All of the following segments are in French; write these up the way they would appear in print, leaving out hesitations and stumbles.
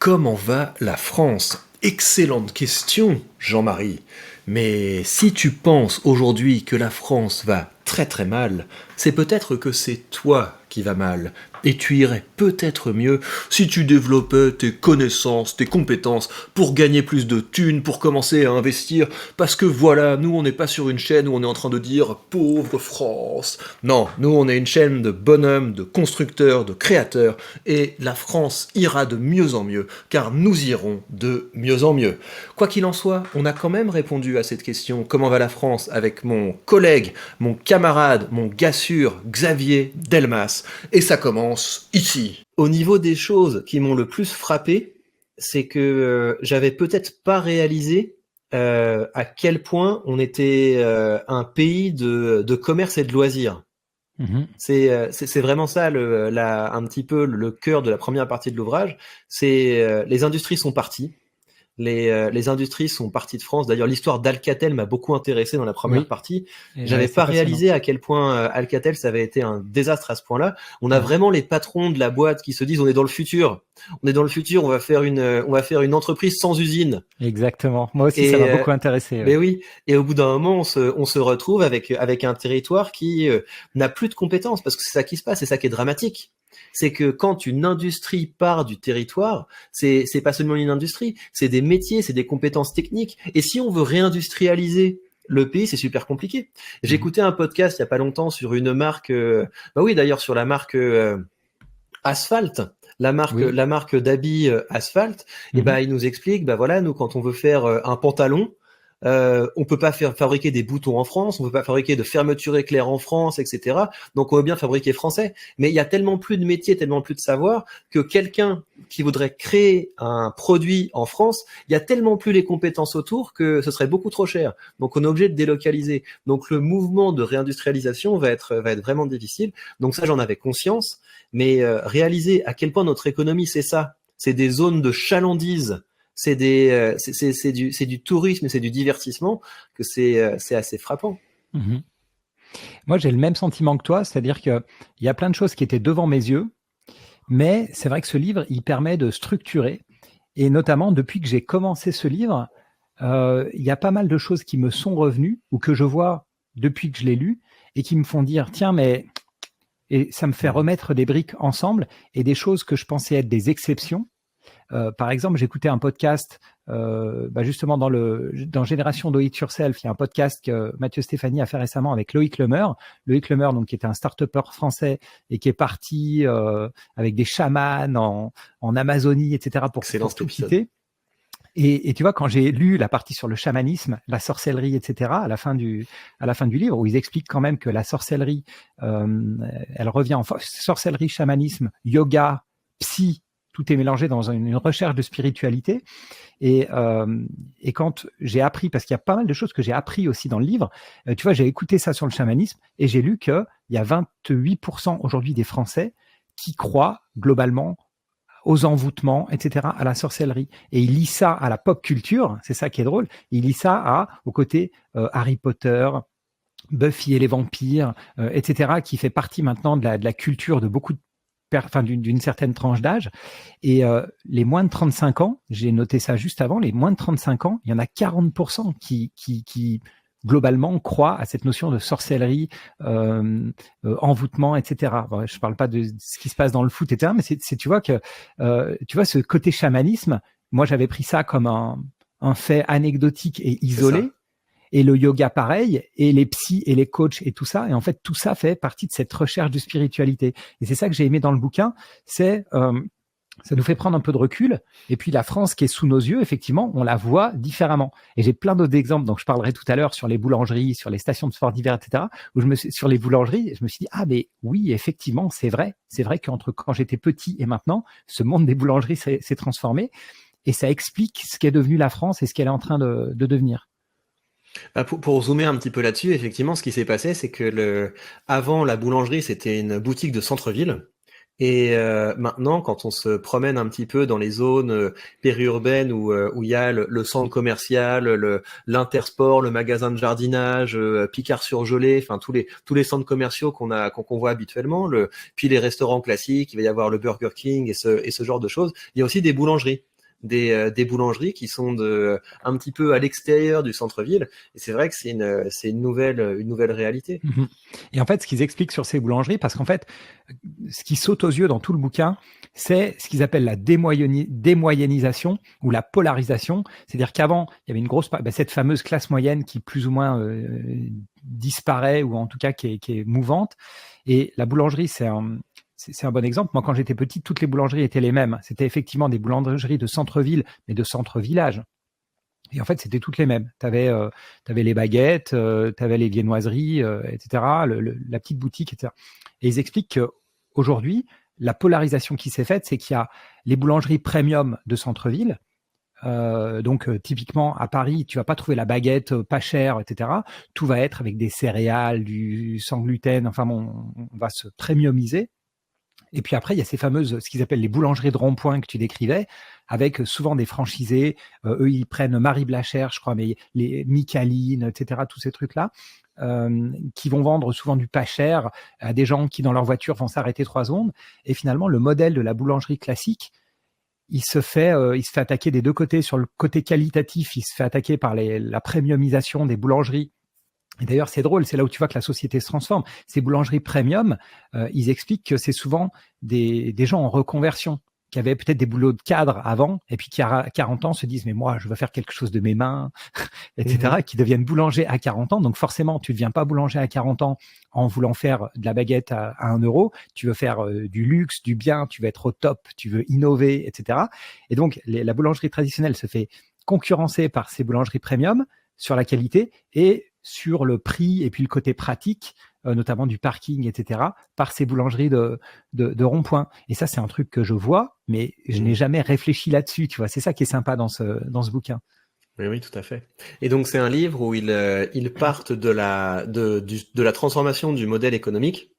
Comment va la France? Excellente question, Jean-Marie. Mais si tu penses aujourd'hui que la France va très très mal, c'est peut-être que c'est toi qui va mal. Et tu irais peut-être mieux si tu développais tes connaissances, tes compétences pour gagner plus de thunes, pour commencer à investir. Parce que voilà, nous on n'est pas sur une chaîne où on est en train de dire pauvre France. Non, nous on est une chaîne de bonhommes, de constructeurs, de créateurs. Et la France ira de mieux en mieux, car nous irons de mieux en mieux. Quoi qu'il en soit, on a quand même répondu à cette question comment va la France avec mon collègue, mon camarade, mon gars sûr, Xavier Delmas. Et ça commence ici. Au niveau des choses qui m'ont le plus frappé, c'est que j'avais peut-être pas réalisé à quel point on était un pays de commerce et de loisirs. Mhm. C'est vraiment ça un petit peu le cœur de la première partie de l'ouvrage. C'est les industries sont parties. Les industries sont parties de France. D'ailleurs, l'histoire d'Alcatel m'a beaucoup intéressé dans la première Oui, partie. et ouais, J'avais c'est pas passionnant. réalisé à quel point Alcatel, ça avait été un désastre à ce point-là. On a Mhm. vraiment les patrons de la boîte qui se disent, on est dans le futur. On est dans le futur, on va faire une entreprise sans usine. Exactement. Moi aussi, ça Et, m'a beaucoup intéressé. mais Ouais. oui, et au bout d'un moment, on se retrouve avec un territoire qui n'a plus de compétences, parce que c'est ça qui se passe, c'est ça qui est dramatique. C'est que quand une industrie part du territoire, c'est pas seulement une industrie, c'est des métiers, c'est des compétences techniques. Et si on veut réindustrialiser le pays, c'est super compliqué. J'ai Mhm. écouté un podcast il y a pas longtemps sur une marque, bah oui d'ailleurs sur la marque Asphalt, Oui. la marque d'habits Asphalt, et Mhm. ben il nous explique, bah voilà, nous quand on veut faire un pantalon, on peut pas faire fabriquer des boutons en France, on peut pas fabriquer de fermeture éclair en France, etc. Donc on veut bien fabriquer français, mais il y a tellement plus de métiers, tellement plus de savoir que quelqu'un qui voudrait créer un produit en France, il y a tellement plus les compétences autour que ce serait beaucoup trop cher. Donc on est obligé de délocaliser. Donc le mouvement de réindustrialisation va être vraiment difficile. Donc ça j'en avais conscience. Mais réaliser à quel point notre économie, c'est ça. C'est des zones de chalandise, c'est du tourisme, c'est du divertissement, que c'est assez frappant. Mhm. Moi, j'ai le même sentiment que toi, c'est-à-dire qu'il y a plein de choses qui étaient devant mes yeux, mais c'est vrai que ce livre, il permet de structurer. Et notamment, depuis que j'ai commencé ce livre, il y a pas mal de choses qui me sont revenues ou que je vois depuis que je l'ai lu et qui me font dire, tiens, mais et ça me fait remettre des briques ensemble et des choses que je pensais être des exceptions. Par exemple, j'écoutais un podcast justement dans Génération Do It Yourself. Il y a un podcast que Mathieu Stéphanie a fait récemment avec Loïc Lemer. Loïc Lemer, donc, qui était un start-upper français et qui est parti avec des chamans en Amazonie, etc., Excellent pour cet tout épisode. quitter. Et tu vois, quand j'ai lu la partie sur le chamanisme, la sorcellerie, etc., à la fin du livre, où ils expliquent quand même que la sorcellerie, elle revient en sorcellerie, chamanisme, yoga, psy, tout est mélangé dans une recherche de spiritualité. Et quand j'ai appris, parce qu'il y a pas mal de choses que j'ai appris aussi dans le livre, tu vois, j'ai écouté ça sur le chamanisme et j'ai lu qu'il y a 28% aujourd'hui des Français qui croient globalement aux envoûtements, etc., à la sorcellerie. Et il lit ça à la pop culture, c'est ça qui est drôle, il lit ça au côté Harry Potter, Buffy et les vampires, etc., qui fait partie maintenant de la culture de beaucoup de d'une certaine tranche d'âge. Et les moins de 35 ans, j'ai noté ça juste avant, les moins de 35 ans, il y en a 40% qui globalement croient à cette notion de sorcellerie, envoûtement, etc. Bon, je ne parle pas de ce qui se passe dans le foot, etc. Mais tu vois que tu vois ce côté chamanisme. Moi, j'avais pris ça comme un fait anecdotique et C'est ça. isolé. Et le yoga, pareil, et les psys et les coachs et tout ça. Et en fait, tout ça fait partie de cette recherche de spiritualité. Et c'est ça que j'ai aimé dans le bouquin, c'est ça nous fait prendre un peu de recul. Et puis la France qui est sous nos yeux, effectivement, on la voit différemment. Et j'ai plein d'autres exemples, donc je parlerai tout à l'heure sur les boulangeries, sur les stations de sport d'hiver, etc. Où sur les boulangeries, je me suis dit, ah mais oui, effectivement, c'est vrai. C'est vrai qu'entre quand j'étais petit et maintenant, ce monde des boulangeries s'est transformé. Et ça explique ce qu'est devenu la France et ce qu'elle est en train de devenir. Pour zoomer un petit peu là-dessus, effectivement, ce qui s'est passé, c'est que avant la boulangerie, c'était une boutique de centre-ville. Et maintenant, quand on se promène un petit peu dans les zones périurbaines où il y a le centre commercial, l'intersport, le magasin de jardinage, Picard-sur-Gelée, enfin tous les centres commerciaux qu'on voit habituellement, puis les restaurants classiques, il va y avoir le Burger King et ce genre de choses. Il y a aussi des boulangeries. des boulangeries qui sont un petit peu à l'extérieur du centre-ville. Et c'est vrai que c'est une nouvelle réalité. Et en fait, ce qu'ils expliquent sur ces boulangeries, parce qu'en fait, ce qui saute aux yeux dans tout le bouquin, c'est ce qu'ils appellent la démoyennisation ou la polarisation. C'est-à-dire qu'avant, il y avait une grosse, cette fameuse classe moyenne qui plus ou moins disparaît, ou en tout cas qui est mouvante. Et la boulangerie, c'est un bon exemple. Moi, quand j'étais petit, toutes les boulangeries étaient les mêmes. C'était effectivement des boulangeries de centre-ville, mais de centre-village. Et en fait, c'était toutes les mêmes. Tu avais les baguettes, tu avais les viennoiseries, etc., la petite boutique, etc. Et ils expliquent qu'aujourd'hui, la polarisation qui s'est faite, c'est qu'il y a les boulangeries premium de centre-ville. Donc, typiquement, à Paris, tu vas pas trouver la baguette pas chère, etc. Tout va être avec des céréales, du sans gluten. Enfin, on va se premiumiser. Et puis après, il y a ces fameuses, ce qu'ils appellent les boulangeries de rond-point que tu décrivais, avec souvent des franchisés. Eux, ils prennent Marie Blachère, je crois, mais les Micaline, etc., tous ces trucs-là, qui vont vendre souvent du pas cher à des gens qui, dans leur voiture, vont s'arrêter 3 secondes. Et finalement, le modèle de la boulangerie classique, il se fait attaquer des deux côtés. Sur le côté qualitatif, il se fait attaquer par la premiumisation des boulangeries. Et d'ailleurs, c'est drôle, c'est là où tu vois que la société se transforme. Ces boulangeries premium, ils expliquent que c'est souvent des gens en reconversion, qui avaient peut-être des boulots de cadre avant, et puis qui à 40 ans se disent « mais moi, je veux faire quelque chose de mes mains », etc., qui deviennent boulangers à 40 ans. Donc forcément, tu ne deviens pas boulanger à 40 ans en voulant faire de la baguette à 1 euro. Tu veux faire du luxe, du bien, tu veux être au top, tu veux innover, etc. Et donc, la boulangerie traditionnelle se fait concurrencer par ces boulangeries premium sur la qualité et sur le prix et puis le côté pratique, notamment du parking, etc., par ces boulangeries de rond-point. Et ça, c'est un truc que je vois, mais je n'ai jamais réfléchi là-dessus, tu vois. C'est ça qui est sympa dans ce bouquin. Oui, tout à fait. Et donc, c'est un livre où ils partent de la transformation du modèle économique,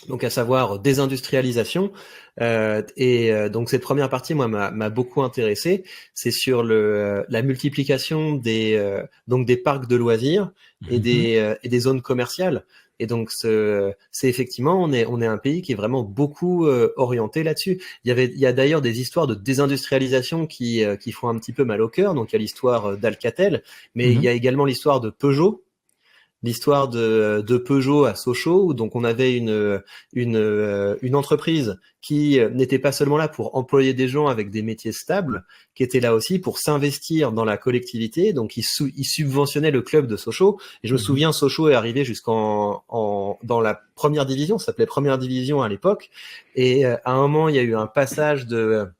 donc à savoir désindustrialisation. Donc cette première partie, moi, m'a beaucoup intéressé. C'est sur la multiplication des parcs de loisirs et des zones commerciales. Et donc c'est effectivement, on est un pays qui est vraiment beaucoup orienté là-dessus. Il y a d'ailleurs des histoires de désindustrialisation qui font un petit peu mal au cœur. Donc il y a l'histoire d'Alcatel, mais il y a également l'histoire de Peugeot. L'histoire de Peugeot à Sochaux, où donc on avait une entreprise qui n'était pas seulement là pour employer des gens avec des métiers stables, qui était là aussi pour s'investir dans la collectivité. Donc ils subventionnaient le club de Sochaux. Et je me souviens, Sochaux est arrivé dans la première division, ça s'appelait première division à l'époque. Et à un moment, il y a eu un passage de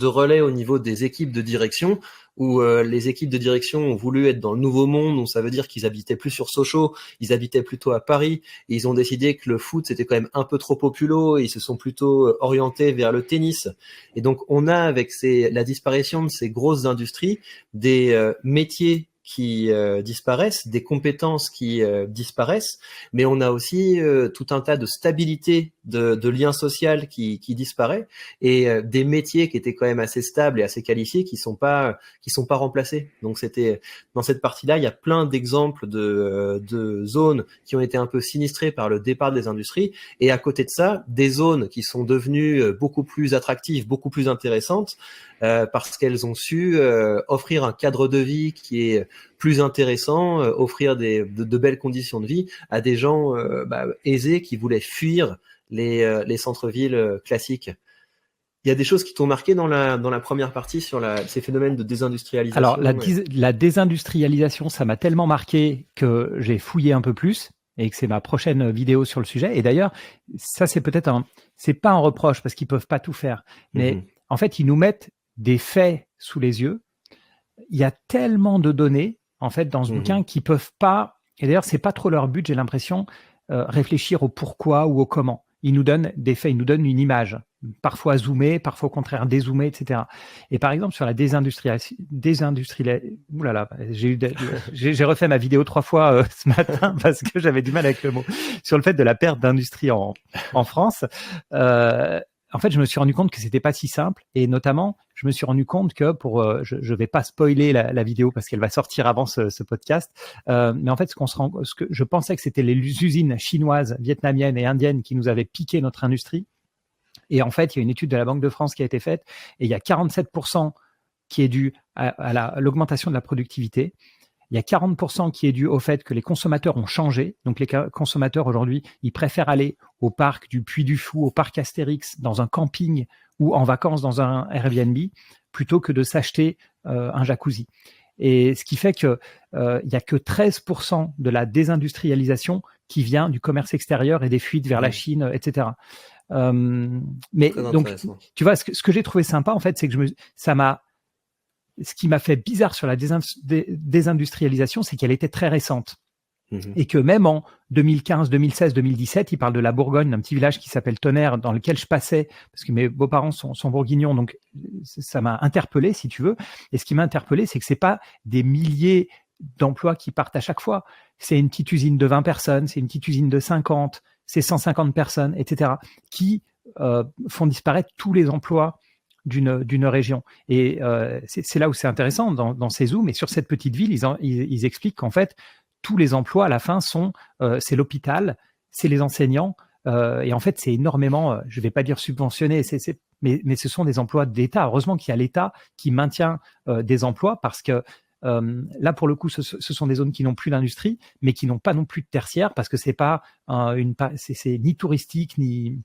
relais au niveau des équipes de direction, où les équipes de direction ont voulu être dans le nouveau monde, donc ça veut dire qu'ils habitaient plus sur Sochaux, ils habitaient plutôt à Paris, et ils ont décidé que le foot c'était quand même un peu trop populaire, et ils se sont plutôt orientés vers le tennis. Et donc on a avec la disparition de ces grosses industries des métiers qui disparaissent, des compétences qui disparaissent, mais on a aussi tout un tas de stabilité de lien social qui disparaît, et des métiers qui étaient quand même assez stables et assez qualifiés qui sont pas remplacés. Donc c'était dans cette partie-là, il y a plein d'exemples de zones qui ont été un peu sinistrées par le départ des industries, et à côté de ça, des zones qui sont devenues beaucoup plus attractives, beaucoup plus intéressantes, parce qu'elles ont su offrir un cadre de vie qui est plus intéressant, offrir de belles conditions de vie à des gens aisés qui voulaient fuir les centres-villes classiques. Il y a des choses qui t'ont marqué dans la première partie sur ces phénomènes de désindustrialisation. Alors, la désindustrialisation, ça m'a tellement marqué que j'ai fouillé un peu plus et que c'est ma prochaine vidéo sur le sujet. Et d'ailleurs, ça, c'est c'est pas un reproche parce qu'ils peuvent pas tout faire. Mais en fait, ils nous mettent des faits sous les yeux. Il y a tellement de données, en fait, dans ce bouquin qui peuvent pas, et d'ailleurs, c'est pas trop leur but, j'ai l'impression, réfléchir au pourquoi ou au comment. Ils nous donnent des faits, ils nous donnent une image, parfois zoomée, parfois au contraire dézoomée, etc. Et par exemple, sur la oulala, j'ai refait ma vidéo 3 fois ce matin parce que j'avais du mal avec le mot, sur le fait de la perte d'industrie en France. En fait, je me suis rendu compte que c'était pas si simple, et notamment, je me suis rendu compte que je vais pas spoiler la vidéo parce qu'elle va sortir avant ce podcast, mais en fait, ce que je pensais que c'était les usines chinoises, vietnamiennes et indiennes qui nous avaient piqué notre industrie. Et en fait, il y a une étude de la Banque de France qui a été faite et il y a 47% qui est dû à l'augmentation de la productivité. Il y a 40% qui est dû au fait que les consommateurs ont changé. Donc les consommateurs aujourd'hui, ils préfèrent aller au parc du Puy du Fou, au parc Astérix, dans un camping ou en vacances dans un Airbnb, plutôt que de s'acheter un jacuzzi. Et ce qui fait que il y a que 13% de la désindustrialisation qui vient du commerce extérieur et des fuites vers la Chine, etc. Mais Très donc, intéressant. tu vois, ce que j'ai trouvé sympa, en fait, c'est que ce qui m'a fait bizarre sur la désindustrialisation, c'est qu'elle était très récente. Et que même en 2015, 2016, 2017, il parle de la Bourgogne, d'un petit village qui s'appelle Tonnerre, dans lequel je passais, parce que mes beaux-parents sont bourguignons, donc ça m'a interpellé, si tu veux. Et ce qui m'a interpellé, c'est que c'est pas des milliers d'emplois qui partent à chaque fois. C'est une petite usine de 20 personnes, c'est une petite usine de 50, c'est 150 personnes, etc., qui font disparaître tous les emplois d'une région. Et c'est là où c'est intéressant dans ces zooms. Et sur cette petite ville, ils expliquent qu'en fait, tous les emplois à la fin c'est l'hôpital, c'est les enseignants. Et en fait, c'est énormément, je ne vais pas dire subventionné, mais ce sont des emplois d'État. Heureusement qu'il y a l'État qui maintient des emplois parce que là, pour le coup, ce sont des zones qui n'ont plus d'industrie, mais qui n'ont pas non plus de tertiaire parce que c'est pas c'est ni touristique ni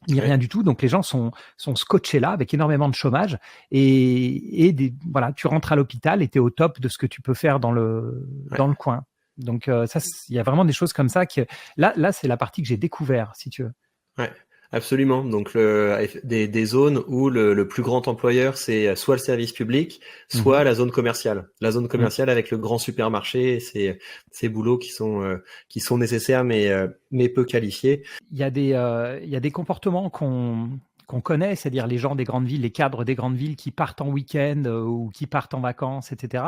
rien du tout. Donc les gens sont scotchés là avec énormément de chômage et voilà, tu rentres à l'hôpital et tu es au top de ce que tu peux faire dans le coin. Donc ça, il y a vraiment des choses comme ça que là c'est la partie que j'ai découvert, si tu veux. Ouais, absolument. Donc des zones où le plus grand employeur, c'est soit le service public, soit la zone commerciale. La zone commerciale avec le grand supermarché, ces boulots qui sont nécessaires mais peu qualifiés. Il y a des comportements qu'on connaît, c'est-à-dire les gens des grandes villes, les cadres des grandes villes qui partent en week-end ou qui partent en vacances, etc.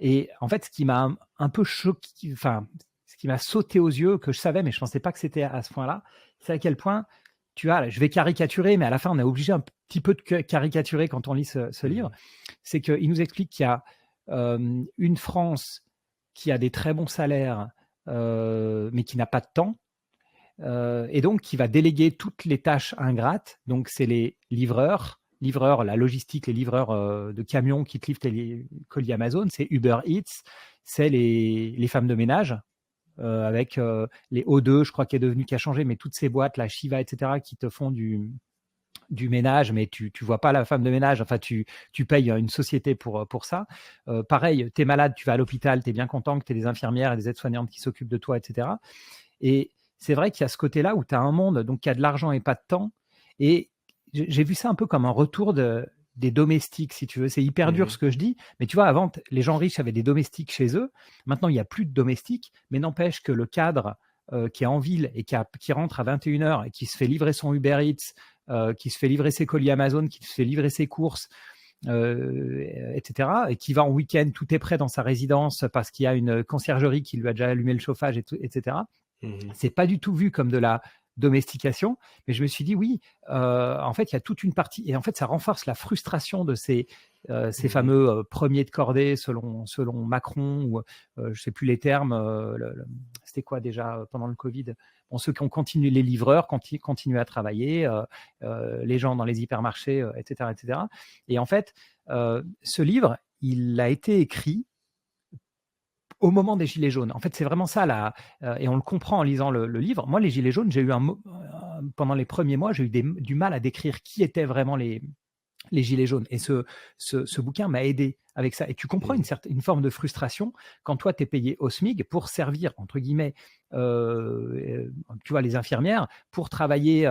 Et en fait, ce qui m'a un peu choqué, enfin, ce qui m'a sauté aux yeux, que je savais, mais je ne pensais pas que c'était à ce point-là, c'est à quel point, tu vois, je vais caricaturer, mais à la fin, on est obligé un petit peu de caricaturer quand on lit ce livre. C'est qu'il nous explique qu'il y a une France qui a des très bons salaires, mais qui n'a pas de temps. Et donc qui va déléguer toutes les tâches ingrates. Donc c'est les livreurs, la logistique, les livreurs de camions qui te livrent tes colis Amazon, c'est Uber Eats, c'est les femmes de ménage avec les O2, je crois qui a changé, mais toutes ces boîtes, la Shiva, etc., qui te font du ménage, mais tu vois pas la femme de ménage, enfin tu payes une société pour ça. Pareil, tu es malade, tu vas à l'hôpital, tu es bien content que tu aies des infirmières et des aides-soignantes qui s'occupent de toi, etc. Et c'est vrai qu'il y a ce côté-là où tu as un monde donc, qui a de l'argent et pas de temps. Et j'ai vu ça un peu comme un retour des domestiques, si tu veux. C'est hyper dur ce que je dis, mais tu vois, avant, les gens riches avaient des domestiques chez eux. Maintenant, il n'y a plus de domestiques, mais n'empêche que le cadre qui est en ville et qui rentre à 21h et qui se fait livrer son Uber Eats, qui se fait livrer ses colis Amazon, qui se fait livrer ses courses, etc., et qui va en week-end, tout est prêt dans sa résidence parce qu'il y a une conciergerie qui lui a déjà allumé le chauffage, etc. C'est pas du tout vu comme de la domestication, mais je me suis dit oui, en fait il y a toute une partie et en fait ça renforce la frustration de ces fameux premiers de cordée selon Macron ou je sais plus les termes, c'était quoi déjà pendant le Covid, bon, ceux qui ont continué, les livreurs continuent à travailler, les gens dans les hypermarchés, etc., etc. Et en fait ce livre il a été écrit au moment des Gilets jaunes. En fait, c'est vraiment ça, là, et on le comprend en lisant le livre. Moi, les Gilets jaunes, j'ai eu pendant les premiers mois, j'ai eu du mal à décrire qui étaient vraiment les Gilets jaunes. Et ce bouquin m'a aidé avec ça. Et tu comprends une forme de frustration quand toi, tu es payé au SMIC pour servir, entre guillemets, tu vois, les infirmières, pour travailler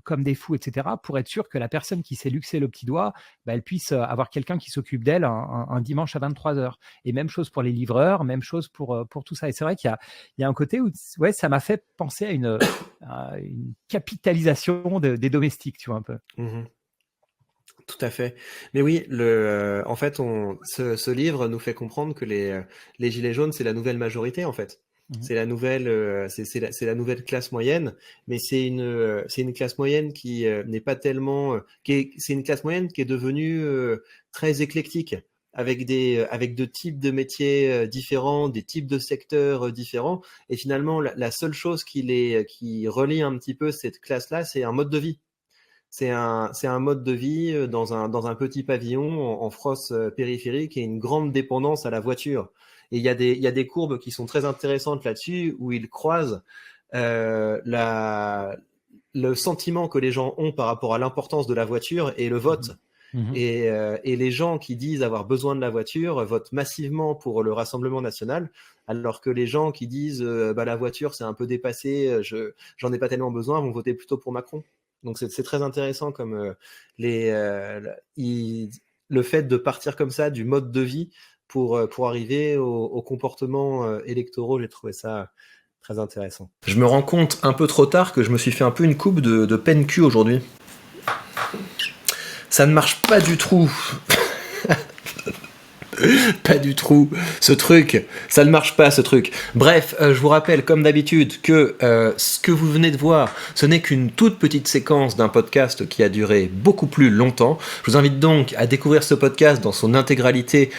comme des fous, etc., pour être sûr que la personne qui s'est luxé le petit doigt, bah, elle puisse avoir quelqu'un qui s'occupe d'elle un dimanche à 23h. Et même chose pour les livreurs, même chose pour tout ça. Et c'est vrai qu'il y a un côté où ouais, ça m'a fait penser à une capitalisation des domestiques, tu vois, un peu. Tout à fait. Mais oui, en fait, ce livre nous fait comprendre que les gilets jaunes, c'est la nouvelle majorité, en fait. C'est la nouvelle, c'est la nouvelle classe moyenne, mais c'est une classe moyenne qui n'est pas tellement, c'est une classe moyenne qui est devenue très éclectique, avec de types de métiers différents, des types de secteurs différents, et finalement, la seule chose qui relie un petit peu cette classe-là, c'est un mode de vie. c'est un mode de vie dans un petit pavillon en France périphérique et une grande dépendance à la voiture. Et il y a des courbes qui sont très intéressantes là-dessus où ils croisent la, le sentiment que les gens ont par rapport à l'importance de la voiture et le vote. Mhm. Et les gens qui disent avoir besoin de la voiture votent massivement pour le Rassemblement national, alors que les gens qui disent bah, la voiture c'est un peu dépassé, j'en ai pas tellement besoin, vont voter plutôt pour Macron. Donc c'est très intéressant comme les, il- le fait de partir comme ça du mode de vie pour arriver aux comportements électoraux, j'ai trouvé ça très intéressant. Je me rends compte un peu trop tard que je me suis fait un peu une coupe de peine cul aujourd'hui. Ça ne marche pas du tout. Pas du tout. Ce truc, ça ne marche pas, ce truc. Bref, je vous rappelle, comme d'habitude, que ce que vous venez de voir, ce n'est qu'une toute petite séquence d'un podcast qui a duré beaucoup plus longtemps. Je vous invite donc à découvrir ce podcast dans son intégralité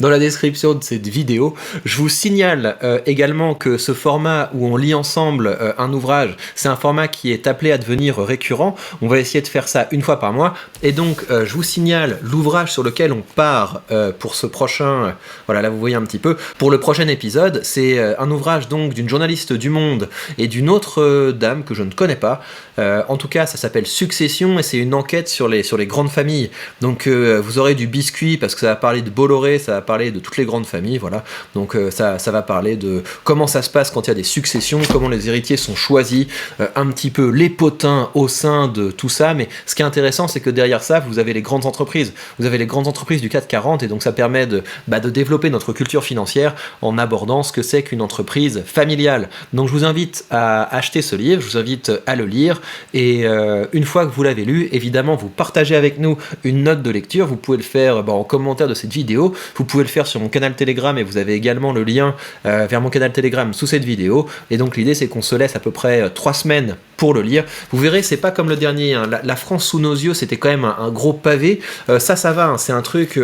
dans la description de cette vidéo. Je vous signale également que ce format où on lit ensemble un ouvrage, c'est un format qui est appelé à devenir récurrent. On va essayer de faire ça une fois par mois. Et donc, je vous signale l'ouvrage sur lequel on part pour ce prochain... voilà, là vous voyez un petit peu. Pour le prochain épisode, c'est un ouvrage donc d'une journaliste du Monde et d'une autre dame que je ne connais pas. En tout cas, ça s'appelle Succession et c'est une enquête sur les grandes familles. Donc, vous aurez du biscuit parce que ça va parler de Bolloré, ça va parler de toutes les grandes familles, voilà. Donc ça va parler de comment ça se passe quand il y a des successions, comment les héritiers sont choisis, un petit peu les potins au sein de tout ça. Mais ce qui est intéressant, c'est que derrière ça, vous avez les grandes entreprises. Vous avez les grandes entreprises du CAC 40 et donc ça permet de développer notre culture financière en abordant ce que c'est qu'une entreprise familiale. Donc je vous invite à acheter ce livre, je vous invite à le lire et une fois que vous l'avez lu, évidemment, vous partagez avec nous une note de lecture. Vous pouvez le faire en commentaire de cette vidéo. Vous pouvez le faire sur mon canal Telegram et vous avez également le lien vers mon canal Telegram sous cette vidéo. Et donc l'idée c'est qu'on se laisse à peu près 3 semaines pour le lire. Vous verrez, c'est pas comme le dernier, hein. La France sous nos yeux, c'était quand même un gros pavé. Ça va, hein. C'est un truc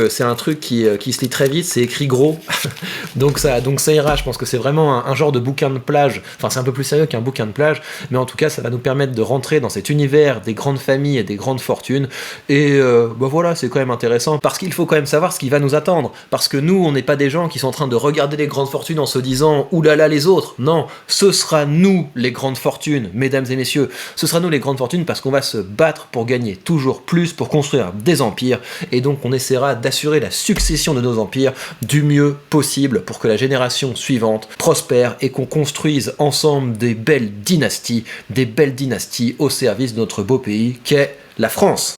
qui se lit très vite, c'est écrit gros. donc ça ira, je pense que c'est vraiment un genre de bouquin de plage. Enfin, c'est un peu plus sérieux qu'un bouquin de plage, mais en tout cas, ça va nous permettre de rentrer dans cet univers des grandes familles et des grandes fortunes. Et voilà, c'est quand même intéressant, parce qu'il faut quand même savoir ce qui va nous attendre. Parce que nous, on n'est pas des gens qui sont en train de regarder les grandes fortunes en se disant « oulala les autres ». Non, ce sera nous les grandes fortunes, mesdames et messieurs. Ce sera nous les grandes fortunes parce qu'on va se battre pour gagner toujours plus, pour construire des empires. Et donc on essaiera d'assurer la succession de nos empires du mieux possible pour que la génération suivante prospère et qu'on construise ensemble des belles dynasties au service de notre beau pays qu'est la France.